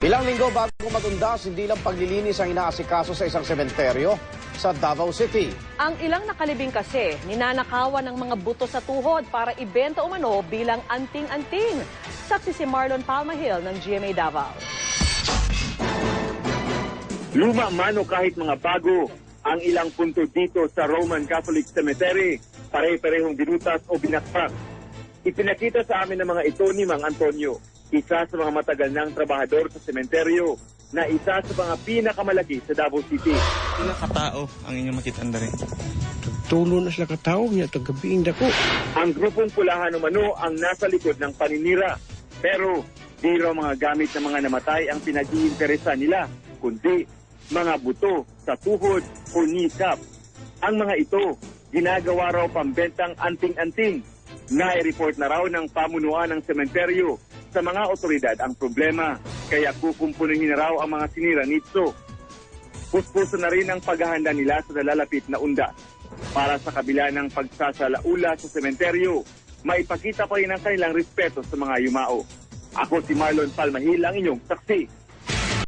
Ilang linggo bago matundas, hindi lang paglilinis ang inaasikaso sa isang sementeryo sa Davao City. Ang ilang nakalibing kasi, ninanakawan ng mga buto sa tuhod para ibenta umano bilang anting-anting. Saksi si Marlon Palmahil ng GMA Davao. Luma man o kahit mga bago, ang ilang punto dito sa Roman Catholic Cemetery, pare-parehong binutas o binakpak. Ipinakita sa amin ng mga ito ni Mang Antonio, isa sa mga matagal ng trabahador sa sementeryo, na isa sa mga pinakamalaki sa Davao City. Nakatao ang inyong makitanda rin. Tulo na sila katao niya, tagabiing dako. Ang grupong Pulahan Umano ang nasa likod ng paninira. Pero di raw mga gamit ng mga namatay ang pinag-iinteresa nila, kundi mga buto sa tuhod o kneecap. Ang mga ito, ginagawa raw pambentang anting-anting. Nai-report na raw ng pamunuan ng sementeryo sa mga otoridad ang problema, kaya kukumpunihin na raw ang mga sinira nito. Puspuso na rin ang paghahanda nila sa nalalapit na undas. Para sa kabila ng pagsasalaula sa sementeryo, maipakita pa rin ang kanilang respeto sa mga yumao. Ako si Marlon Palmahil, ang inyong saksi.